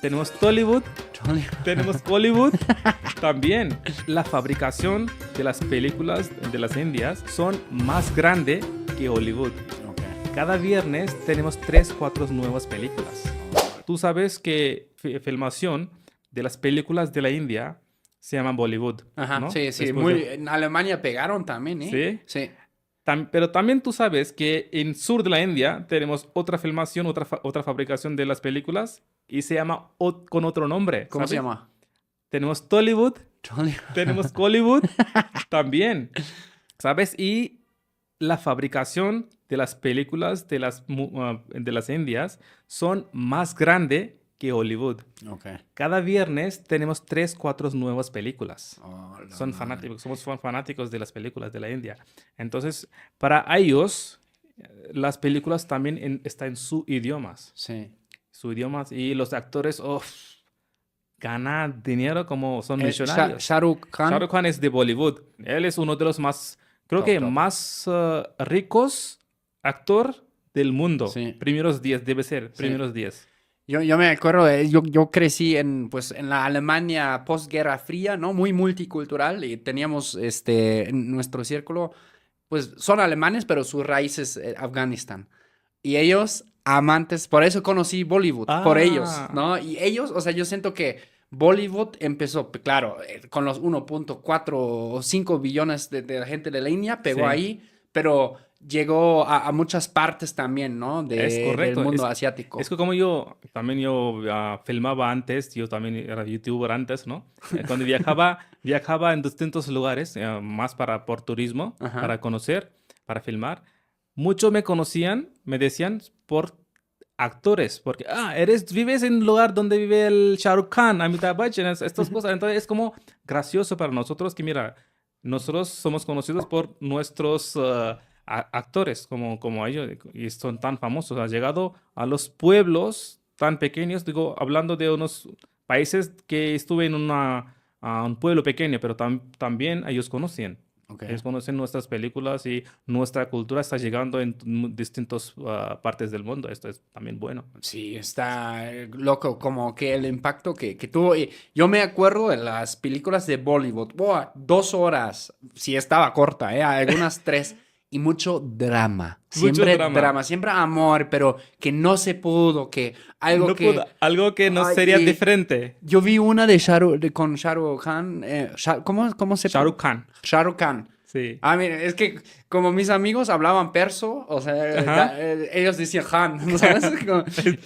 tenemos Tollywood, tenemos Bollywood. También la fabricación de las películas de las Indias son más grande que Hollywood. Cada viernes tenemos 3, 4 nuevas películas. Tú sabes que filmación de las películas de la India se llama Bollywood, Ajá, ¿no? sí, sí. Después de... En Alemania pegaron también, ¿eh? ¿Sí? Sí. Pero también tú sabes que en sur de la India tenemos otra filmación, otra fabricación de las películas y se llama con otro nombre, ¿Cómo se ¿sabes? llama? Tenemos Tollywood, tenemos Collywood también, ¿sabes? Y la fabricación de las películas de las Indias son más grande que Hollywood. Ok. Cada viernes tenemos 3, 4 nuevas películas. Oh, la Son madre. fanáticos, somos fanáticos de las películas de la India. Entonces, para ellos, las películas también están en su idiomas. Sí. Su idiomas y los actores, ganan dinero como son millonarios. Shah Rukh Khan. Shah Rukh Khan es de Bollywood. Él es uno de los más, creo Top, que top. más ricos actor del mundo. Sí. Primeros 10, debe ser, Sí. primeros 10. Yo me acuerdo, yo crecí pues, en la Alemania postguerra fría, ¿no? Muy multicultural y teníamos en nuestro círculo, pues son alemanes, pero sus raíces Afganistán. Y ellos amantes, por eso conocí Bollywood, por ellos, Ah, ¿no? Y ellos, o sea, yo siento que Bollywood empezó, claro, con los 1.4 o 5 billones de la gente de la India, pegó sí. ahí, pero llegó a muchas partes también, ¿no? Es Del correcto. mundo Es asiático. que como yo filmaba antes, yo también era youtuber antes, ¿no? Cuando viajaba en distintos lugares, más por turismo, Ajá. para conocer, para filmar. Muchos me conocían, me decían por actores, porque, vives en un lugar donde vive el Shah Rukh Khan, Amitabh Bachchan, estas cosas. Entonces es como gracioso para nosotros que, mira, nosotros somos conocidos por nuestros actores como ellos y son tan famosos. Ha llegado a los pueblos tan pequeños, digo, hablando de unos países que estuve en a un pueblo pequeño, pero también ellos conocían. Ok. Ellos conocen nuestras películas y nuestra cultura está llegando en distintas partes del mundo. Esto es también bueno. Sí, está loco, como que el impacto que tuvo. Y yo me acuerdo de las películas de Bollywood. Buah, 2 horas, sí estaba corta, algunas 3. Y mucho drama. Mucho Siempre drama. drama, siempre amor, pero que no se pudo, que algo No puedo, que. algo que no Ay, sería diferente. yo vi una con Shah Rukh Khan. ¿Cómo se Shah Rukh Khan. Shah Rukh Khan. Sí. Ah, mira, es que como mis amigos hablaban perso, o sea, Ajá. ellos decían Han, ¿sabes?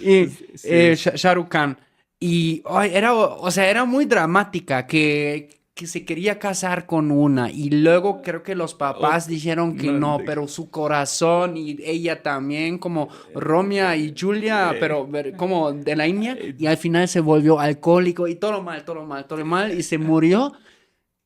Y Sí. Shah Rukh Khan. Y ay, era muy dramática que se quería casar con una y luego creo que los papás dijeron que No, no, pero su corazón y ella también, como Romeo y Julia, pero como de la India, y al final se volvió alcohólico y todo mal, todo mal, todo mal y se murió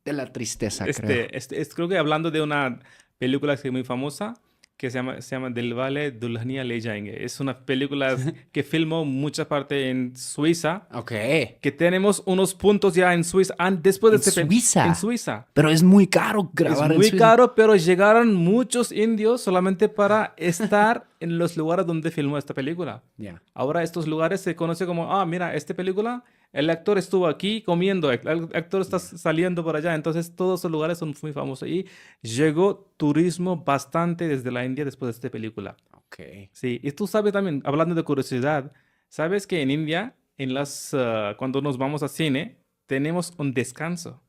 de la tristeza, creo. Creo que hablando de una película que es muy famosa, que se llama Del Valle Dulhania Le Jayenge. Es una película que filmó mucha parte en Suiza, Ok. que tenemos unos puntos ya en Suiza, después de En Suiza. en Suiza. Pero es muy caro Es grabar en muy Suiza. caro, pero llegaron muchos indios solamente para estar en los lugares donde filmó esta película. Ya. Ahora estos lugares se conoce como, mira, esta película, el actor estuvo aquí comiendo, el actor está saliendo por allá, entonces todos esos lugares son muy famosos y llegó turismo bastante desde la India después de esta película. Ok. Sí, y tú sabes también, hablando de curiosidad, sabes que en India, cuando nos vamos a cine, tenemos un descanso,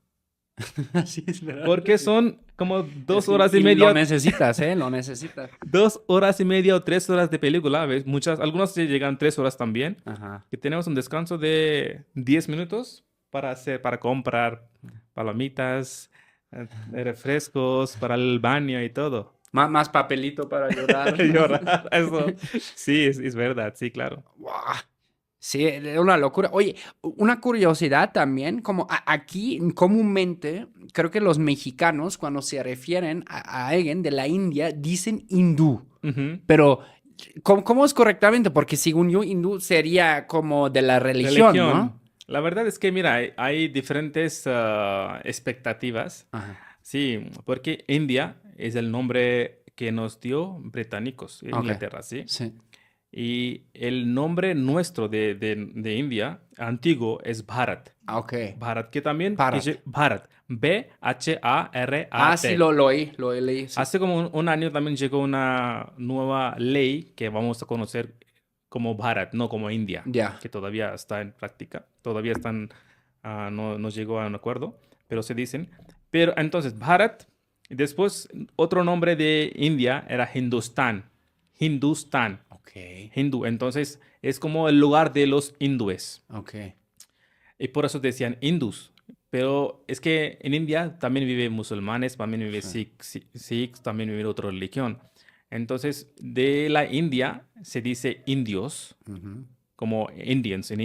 Sí, es verdad. porque son como dos Es que horas y lo media. necesitas, ¿eh? Lo necesitas. 2 horas y media o 3 horas de película, ¿ves? Algunas sí llegan 3 horas también. Ajá. Que tenemos un descanso de 10 minutos para comprar palomitas, refrescos, para el baño y todo. Más papelito para llorar. Llorar, eso. Sí, es verdad, sí, claro. Buah. Sí, es una locura. Oye, una curiosidad también, como aquí comúnmente, creo que los mexicanos cuando se refieren a alguien de la India dicen hindú, Ujú. pero ¿cómo es correctamente? Porque según yo, hindú sería como de la religión, ¿no? Religión. La verdad es que, mira, hay diferentes expectativas. Ajá. Sí, porque India es el nombre que nos dio británicos, Ok. Inglaterra, ¿sí? Sí. Y el nombre nuestro de India, antiguo, es Bharat. Ah, ok. Bharat, que también... Bharat. Bharat. Ah, sí, B-H-A-R-A-T. lo leí, sí. Hace como un año también llegó una nueva ley que vamos a conocer como Bharat, no como India, Ya. que todavía está en práctica. Todavía están, no llegó a un acuerdo, pero se dicen. Pero entonces, Bharat, y después otro nombre de India era Hindustán. Hindustán, Ok. hindú. Entonces, es como el lugar de los hindúes. Ok. Y por eso decían hindús. Pero es que en India también viven musulmanes, también viven Sí. sikhs, también viven otra religión. Entonces, de la India se dice indios, Ujú. como Indians en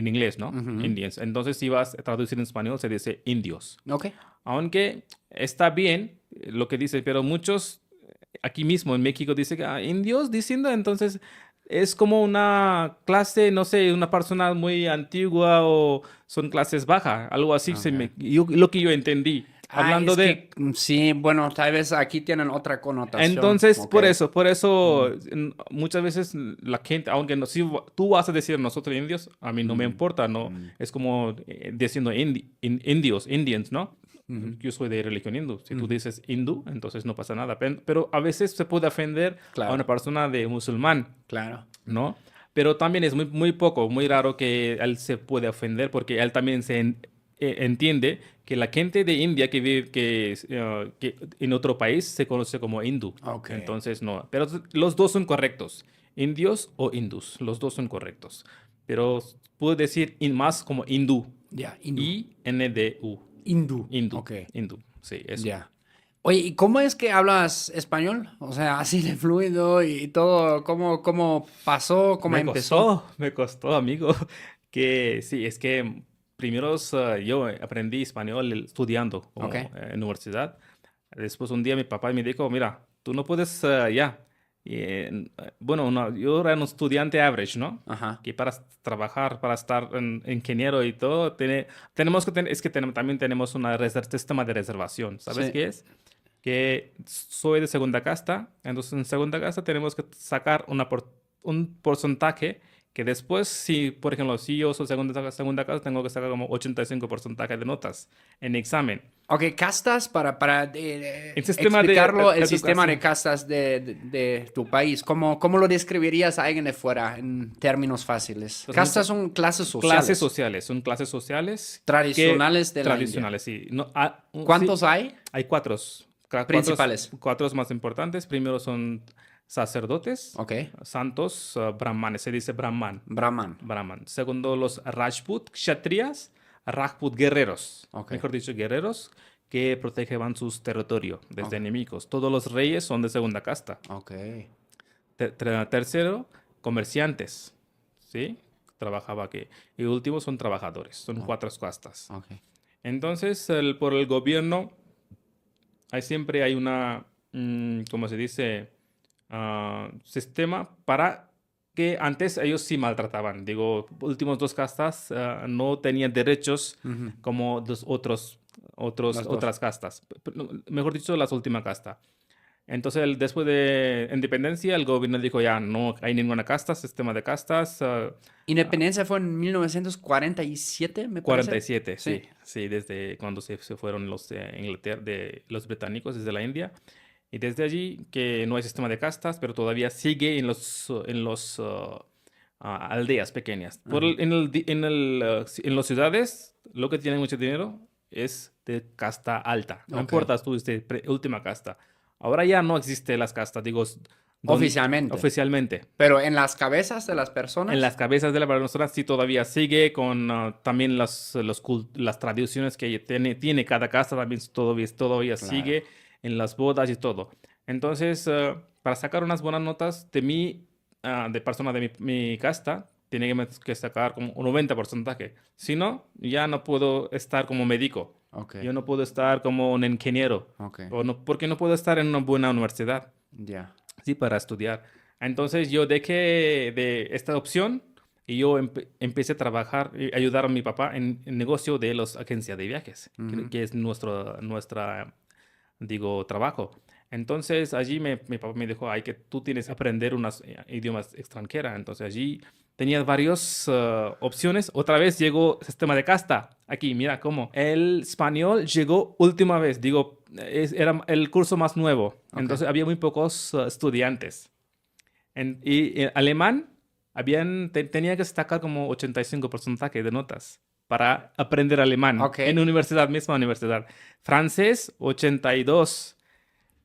inglés, ¿no? Ujú. Indians. Entonces, si vas a traducir en español, se dice indios. Ok. Aunque está bien lo que dice, pero muchos aquí mismo en México dicen que indios diciendo, entonces es como una clase, no sé, una persona muy antigua o son clases bajas, algo así, Ok. lo que yo entendí. Ah, Hablando es de... que sí, bueno, tal vez aquí tienen otra connotación. Entonces, Ok. por eso, Mm, muchas veces la gente, aunque no, si tú vas a decir nosotros indios, a mí no me mm, importa, ¿no? mm, Es como diciendo indios, Indians, ¿no? ujú, Yo soy de religión hindú. Si tú ujú. dices hindú, entonces no pasa nada. Pero a veces se puede ofender a una Claro, persona de musulmán, claro. ¿no? Pero también es muy, muy poco, muy raro que él se puede ofender porque él también entiende que la gente de India que vive que en otro país se conoce como hindú. Ok. Entonces, no. Pero los dos son correctos. Indios o hindús. Los dos son correctos. Pero puedo decir más como hindú. Ya, hindú. I-N-D-U. Hindú. Hindú. Ok. Hindú. Sí, eso. Ya. Oye, ¿y cómo es que hablas español? O sea, así de fluido y todo. ¿Cómo pasó? ¿Cómo empezó? Me costó, amigo. Que sí, es que primero yo aprendí español estudiando Ok. como en universidad. Después un día mi papá me dijo, mira, tú no puedes ya. Bueno, no, yo era un estudiante average, ¿no? Ajá. Que para trabajar, para estar en ingeniero y todo, tenemos que tener, es que también tenemos un sistema de reservación. ¿Sabes Sí. qué es? Que soy de segunda casta, entonces en segunda casta tenemos que sacar un porcentaje que después, si, por ejemplo, si yo soy segunda casta, tengo que sacar como 85% de notas en examen. Ok, castas para El sistema de explicarlo, el sistema de educación. castas de tu país. ¿Cómo lo describirías a alguien de fuera en términos fáciles? Pues Castas son clases son clases sociales que tradicionales de la India. tradicionales, sí. No, sí, ¿Cuántos hay? hay cuatro, Principales. cuatro más importantes. Primero son sacerdotes, Ok. santos, brahmanes, se dice brahman. Brahman. Brahman. Segundo, los Rajput, Kshatriyas, Rajput, guerreros. Ok. Mejor dicho, guerreros que protegían sus territorios desde Ok. enemigos. Todos los reyes son de segunda casta. Ok. Tercero, comerciantes. ¿Sí? Trabajaba aquí. Y último son trabajadores. Son Oh, cuatro castas. ok. Entonces, por el gobierno, siempre hay una, ¿cómo se dice? Sistema para que antes ellos sí maltrataban. Digo, últimos dos castas no tenían derechos Ujú. como los Las dos. otras castas. No, mejor dicho, las última casta. Entonces, después de independencia, el gobierno dijo ya no hay ninguna casta, sistema de castas. Independencia fue en 1947, me parece. 47, Sí. sí, sí, desde cuando se fueron los de Inglaterra, de los británicos, desde la India. Y desde allí que no hay sistema de castas, pero todavía sigue en los aldeas pequeñas. Ajá. En las ciudades, lo que tiene mucho dinero es de casta alta. No Ok. importa tú, última casta. Ahora ya no existe las castas, digo, Oficialmente. oficialmente. Pero en las cabezas de las En personas. las cabezas de la persona sí todavía sigue con también las tradiciones que tiene cada casa, también todavía Claro. sigue en las bodas y todo. Entonces, para sacar unas buenas notas de de persona de mi casta, tiene que sacar como un 90%. Si no, ya no puedo estar como médico. Ok. Yo no puedo estar como un ingeniero. Ok. O no, porque no puedo estar en una buena universidad. Ya. Sí, para estudiar. Entonces yo dejé de esta opción y yo empecé a trabajar y ayudar a mi papá en el negocio de las agencias de viajes, Ujú. que es nuestra, digo, trabajo. Entonces allí mi papá me dijo, ay, que tú tienes que aprender unas idiomas extranjeras. Entonces allí tenía varias opciones. Otra vez llegó sistema de casta. Aquí, mira cómo. El español llegó última vez. Digo, era el curso más nuevo. Ok. Entonces había muy pocos estudiantes. Y alemán, tenía que sacar como 85% de notas para aprender alemán Ok. en universidad, misma universidad. Francés, 82.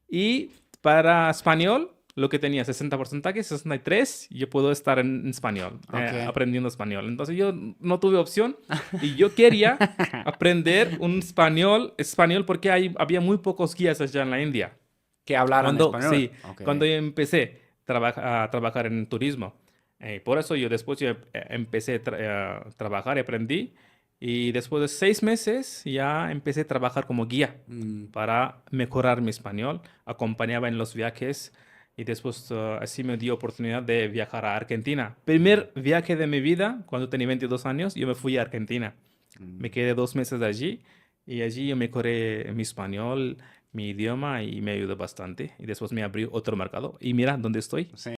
Y para español, lo que tenía 60%, 63, yo puedo estar en español, Ok. aprendiendo español. Entonces yo no tuve opción y yo quería aprender un español porque había muy pocos guías allá en la India. Que hablaran español. Sí, Ok. cuando yo empecé a trabajar en turismo. Por eso yo empecé a trabajar y aprendí. Y después de 6 meses ya empecé a trabajar como guía Mm, para mejorar mi español. Acompañaba en los viajes y después así me dio oportunidad de viajar a Argentina. Primer viaje de mi vida, cuando tenía 22 años, yo me fui a Argentina. Me mm. quedé 2 meses allí y allí yo mejoré mi español, mi idioma y me ayudó bastante. Y después me abrió otro mercado. Y mira dónde estoy. Sí.